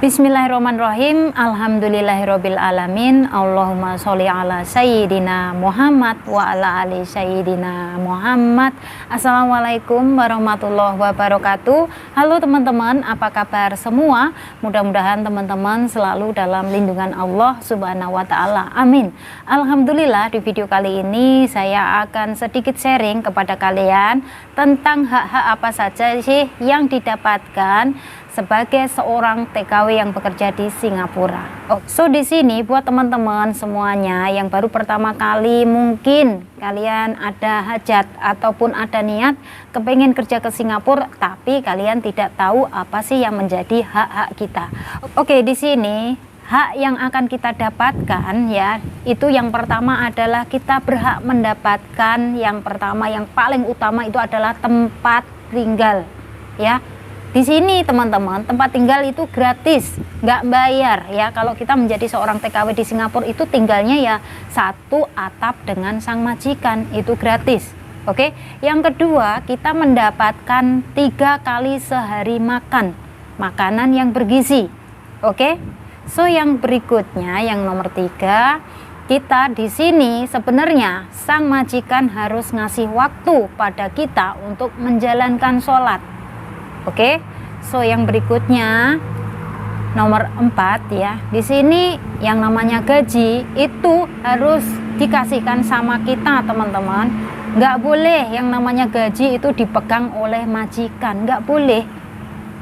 Bismillahirrahmanirrahim. Alhamdulillahirabbil alamin. Allahumma sholli ala sayyidina Muhammad wa ala ali sayyidina Muhammad. Assalamualaikum warahmatullahi wabarakatuh. Halo teman-teman, apa kabar semua? Mudah-mudahan teman-teman selalu dalam lindungan Allah Subhanahu wa taala. Amin. Alhamdulillah, di video kali ini saya akan sedikit sharing kepada kalian tentang hak-hak apa saja sih yang didapatkan sebagai seorang TKW yang bekerja di Singapura. So di sini buat teman-teman semuanya yang baru pertama kali, mungkin kalian ada hajat ataupun ada niat kepengen kerja ke Singapura, tapi kalian tidak tahu apa sih yang menjadi hak-hak kita. Oke, di sini hak yang akan kita dapatkan ya, itu yang pertama adalah kita berhak mendapatkan, yang pertama yang paling utama itu adalah tempat tinggal ya. Di sini teman-teman, tempat tinggal itu gratis, nggak bayar ya. Kalau kita menjadi seorang TKW di Singapura itu tinggalnya ya satu atap dengan sang majikan, itu gratis. Oke. Yang kedua, kita mendapatkan 3 kali sehari makan, makanan yang bergizi. Oke. So yang berikutnya, yang nomor 3, kita di sini sebenarnya sang majikan harus ngasih waktu pada kita untuk menjalankan sholat. Oke, so yang berikutnya nomor 4 ya. Di sini yang namanya gaji itu harus dikasihkan sama kita teman-teman. Nggak boleh yang namanya gaji itu dipegang oleh majikan, nggak boleh.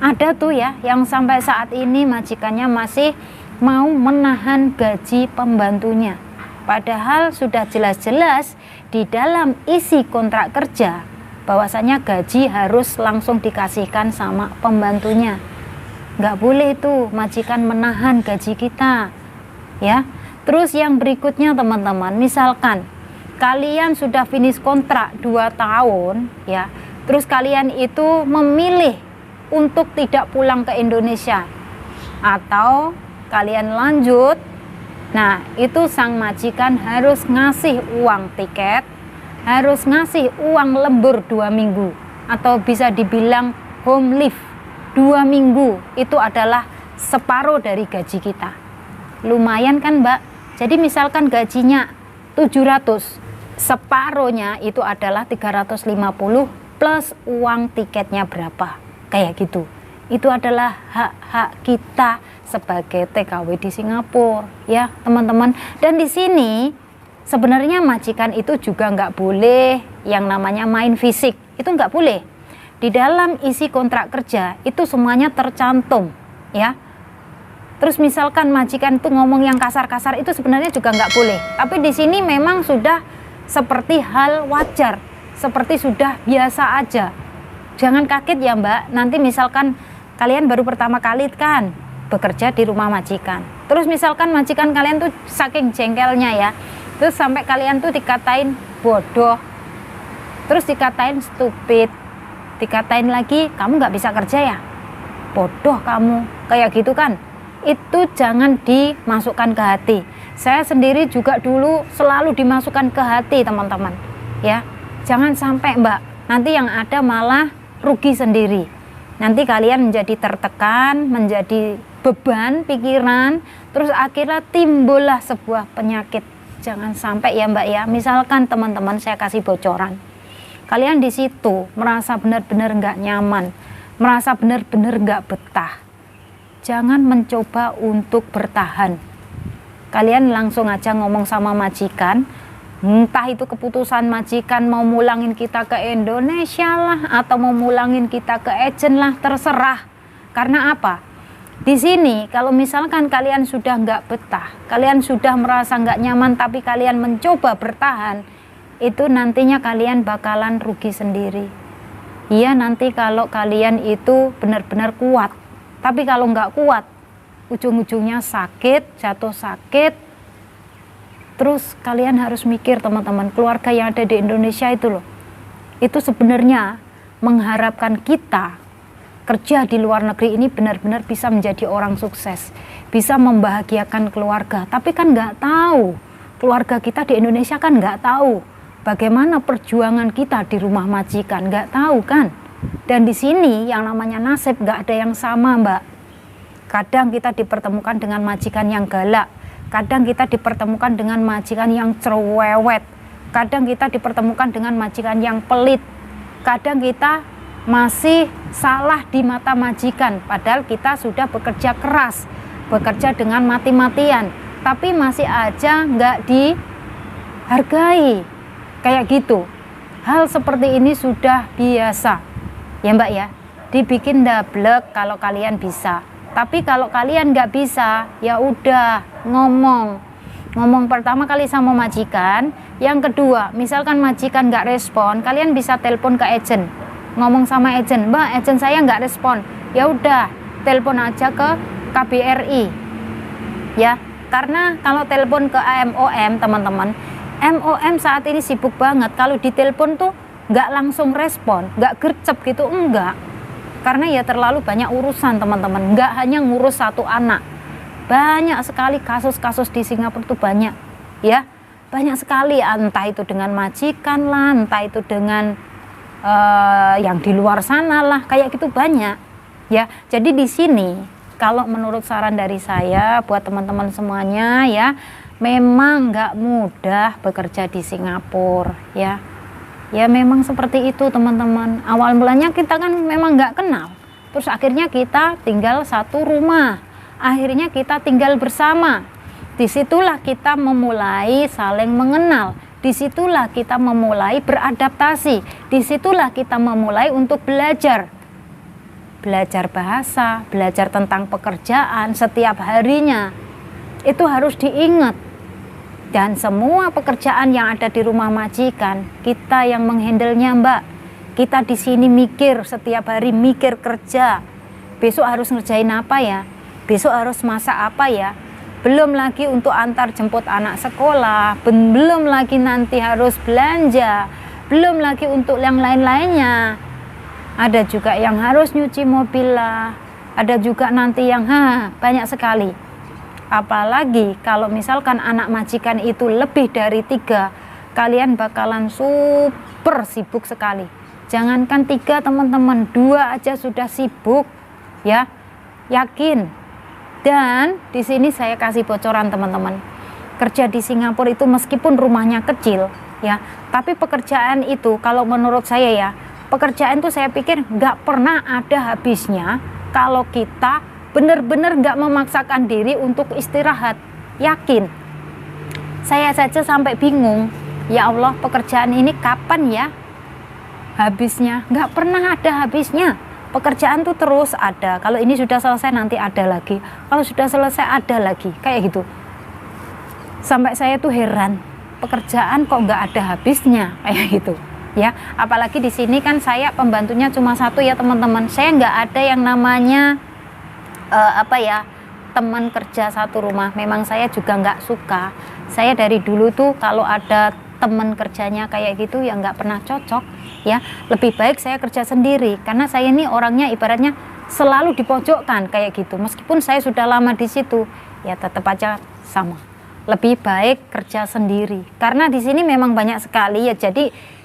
Ada tuh ya yang sampai saat ini majikannya masih mau menahan gaji pembantunya. Padahal sudah jelas-jelas di dalam isi kontrak kerja bahwasanya gaji harus langsung dikasihkan sama pembantunya. Nggak boleh itu majikan menahan gaji kita ya. Terus yang berikutnya teman-teman, misalkan kalian sudah finish kontrak 2 tahun ya, terus kalian itu memilih untuk tidak pulang ke Indonesia atau kalian lanjut, nah itu sang majikan harus ngasih uang tiket, harus ngasih uang lembur 2 minggu, atau bisa dibilang home leave 2 minggu. Itu adalah separuh dari gaji kita. Lumayan kan Mbak? Jadi misalkan gajinya 700, separuhnya itu adalah 350 plus uang tiketnya berapa, kayak gitu. Itu adalah hak-hak kita sebagai TKW di Singapura ya teman-teman. Dan di sini sebenarnya majikan itu juga nggak boleh yang namanya main fisik, itu nggak boleh. Di dalam isi kontrak kerja itu semuanya tercantum ya. Terus misalkan majikan itu ngomong yang kasar-kasar itu sebenarnya juga nggak boleh. Tapi di sini memang sudah seperti hal wajar, seperti sudah biasa aja. Jangan kaget ya Mbak, nanti misalkan kalian baru pertama kali kan bekerja di rumah majikan. Terus misalkan majikan kalian tuh saking jengkelnya ya, terus sampai kalian tuh dikatain bodoh, terus dikatain stupid, dikatain lagi kamu nggak bisa kerja ya, bodoh kamu, kayak gitu kan. Itu jangan dimasukkan ke hati. Saya sendiri juga dulu selalu dimasukkan ke hati teman-teman ya. Jangan sampai Mbak, nanti yang ada malah rugi sendiri. Nanti kalian menjadi tertekan, menjadi beban pikiran, terus akhirnya timbullah sebuah penyakit. Jangan sampai ya Mbak ya. Misalkan teman-teman, saya kasih bocoran, kalian di situ merasa benar-benar nggak nyaman, merasa benar-benar nggak betah, jangan mencoba untuk bertahan. Kalian langsung aja ngomong sama majikan, entah itu keputusan majikan mau mulangin kita ke Indonesia lah, atau mau mulangin kita ke agent lah, terserah. Karena apa? Di sini kalau misalkan kalian sudah nggak betah, kalian sudah merasa nggak nyaman, tapi kalian mencoba bertahan, itu nantinya kalian bakalan rugi sendiri. Iya, nanti kalau kalian itu benar-benar kuat, tapi kalau nggak kuat, ujung-ujungnya sakit, jatuh sakit. Terus kalian harus mikir teman-teman, keluarga yang ada di Indonesia itu loh, itu sebenarnya mengharapkan kita kerja di luar negeri ini benar-benar bisa menjadi orang sukses, bisa membahagiakan keluarga. Tapi kan nggak tahu, keluarga kita di Indonesia kan nggak tahu bagaimana perjuangan kita di rumah majikan, nggak tahu kan. Dan di sini yang namanya nasib nggak ada yang sama Mbak. Kadang kita dipertemukan dengan majikan yang galak, kadang kita dipertemukan dengan majikan yang cerewet, kadang kita dipertemukan dengan majikan yang pelit, kadang kita masih salah di mata majikan, padahal kita sudah bekerja keras, bekerja dengan mati-matian, tapi masih aja nggak dihargai, kayak gitu. Hal seperti ini sudah biasa, ya Mbak ya, dibikin dablek kalau kalian bisa. Tapi kalau kalian nggak bisa, ya udah ngomong pertama kali sama majikan. Yang kedua, misalkan majikan nggak respon, kalian bisa telepon ke agent, ngomong sama agent, Mbak, agent saya nggak respon. Ya udah, telepon aja ke KBRI, ya. Karena kalau telepon ke MOM, teman-teman, MOM saat ini sibuk banget. Kalau ditelepon tuh nggak langsung respon, nggak gercep gitu, enggak. Karena ya terlalu banyak urusan, teman-teman. Nggak hanya ngurus satu anak, banyak sekali kasus-kasus di Singapura itu banyak, ya, banyak sekali. Entah itu dengan majikan lah, entah itu dengan yang di luar sana lah, kayak gitu banyak, ya. Jadi di sini kalau menurut saran dari saya buat teman-teman semuanya, ya, memang nggak mudah bekerja di Singapura, ya. Ya memang seperti itu, teman-teman. Awal mulanya kita kan memang nggak kenal, terus akhirnya kita tinggal satu rumah, akhirnya kita tinggal bersama. Disitulah kita memulai saling mengenal, disitulah kita memulai beradaptasi, disitulah kita memulai untuk belajar bahasa, belajar tentang pekerjaan setiap harinya. Itu harus diingat. Dan semua pekerjaan yang ada di rumah majikan, kita yang menghandlenya, Mbak. Kita di sini mikir setiap hari, mikir kerja. Besok harus ngerjain apa ya? Besok harus masak apa ya? Belum lagi untuk antar jemput anak sekolah, belum lagi nanti harus belanja, belum lagi untuk yang lain-lainnya. Ada juga yang harus nyuci mobil lah, ada juga nanti yang banyak sekali. Apalagi kalau misalkan anak majikan itu lebih dari 3, kalian bakalan super sibuk sekali. Jangankan 3, teman-teman, 2 aja sudah sibuk, ya, yakin. Dan di sini saya kasih bocoran, teman-teman. Kerja di Singapura itu meskipun rumahnya kecil, ya, tapi pekerjaan itu kalau menurut saya, ya, pekerjaan itu saya pikir nggak pernah ada habisnya kalau kita benar-benar nggak memaksakan diri untuk istirahat. Yakin. Saya saja sampai bingung, ya Allah, pekerjaan ini kapan ya habisnya? Nggak pernah ada habisnya. Pekerjaan tuh terus ada. Kalau ini sudah selesai nanti ada lagi. Kalau sudah selesai ada lagi. Kayak gitu. Sampai saya tuh heran, pekerjaan kok nggak ada habisnya, kayak gitu. Ya, apalagi di sini kan saya pembantunya cuma 1, ya teman-teman. Saya nggak ada yang namanya teman kerja satu rumah. Memang saya juga nggak suka. Saya dari dulu tuh kalau ada teman kerjanya kayak gitu ya nggak pernah cocok, ya. Lebih baik saya kerja sendiri, karena saya ini orangnya ibaratnya selalu dipojokkan kayak gitu. Meskipun saya sudah lama di situ, ya tetap aja sama. Lebih baik kerja sendiri, karena di sini memang banyak sekali, ya. Jadi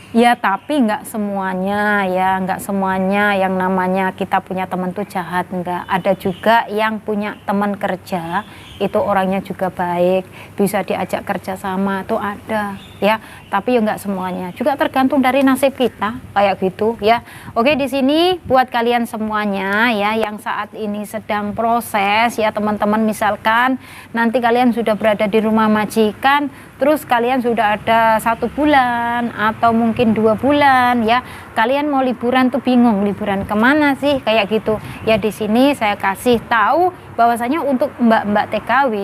ya, tapi nggak semuanya, ya, nggak semuanya yang namanya kita punya teman tuh jahat, nggak. Ada juga yang punya teman kerja itu orangnya juga baik, bisa diajak kerja sama, tuh ada, ya. Tapi ya nggak semuanya, juga tergantung dari nasib kita, kayak gitu, ya. Oke, di sini buat kalian semuanya, ya, yang saat ini sedang proses, ya teman-teman, misalkan nanti kalian sudah berada di rumah majikan, terus kalian sudah ada 1 bulan atau mungkin 2 bulan, ya, kalian mau liburan tuh bingung liburan kemana sih, kayak gitu. Ya, di sini saya kasih tahu bahwasanya untuk mbak-mbak TKW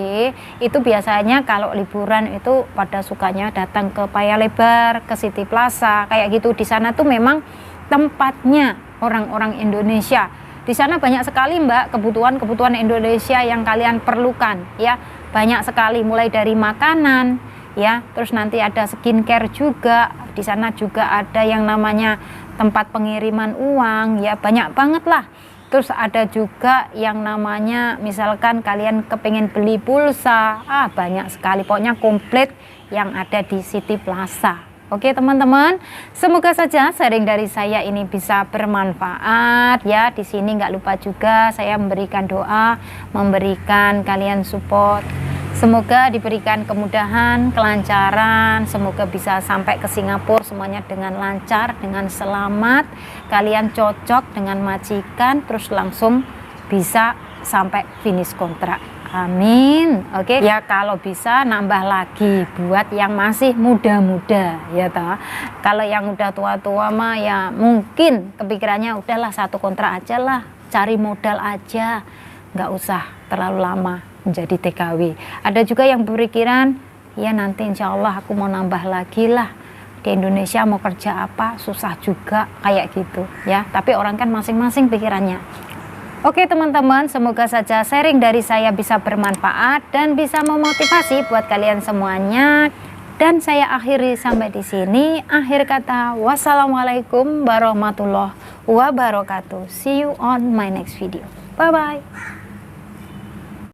itu biasanya kalau liburan itu pada sukanya datang ke Paya Lebar, ke City Plaza, kayak gitu. Di sana tuh memang tempatnya orang-orang Indonesia. Di sana banyak sekali, Mbak, kebutuhan-kebutuhan Indonesia yang kalian perlukan, ya. Banyak sekali, mulai dari makanan, ya, terus nanti ada skincare juga. Di sana juga ada yang namanya tempat pengiriman uang, ya, banyak banget lah. Terus ada juga yang namanya misalkan kalian kepengen beli pulsa, banyak sekali, pokoknya komplit yang ada di City Plaza, Oke teman-teman, semoga saja sharing dari saya ini bisa bermanfaat ya. Di sini nggak lupa juga saya memberikan doa, memberikan kalian support. Semoga diberikan kemudahan, kelancaran, semoga bisa sampai ke Singapura semuanya dengan lancar, dengan selamat. Kalian cocok dengan majikan, terus langsung bisa sampai finish kontrak. Amin. Oke ya, kalau bisa nambah lagi buat yang masih muda-muda ya toh. Kalau yang udah tua-tua mah ya mungkin kepikirannya udahlah 1 kontrak aja lah, cari modal aja, nggak usah terlalu lama menjadi TKW. Ada juga yang berpikiran ya nanti insya Allah aku mau nambah lagi lah, di Indonesia mau kerja apa susah juga kayak gitu ya. Tapi orang kan masing-masing pikirannya. Oke teman-teman, semoga saja sharing dari saya bisa bermanfaat dan bisa memotivasi buat kalian semuanya. Dan saya akhiri sampai di sini. Akhir kata, wassalamualaikum warahmatullahi wabarakatuh. See you on my next video. Bye bye.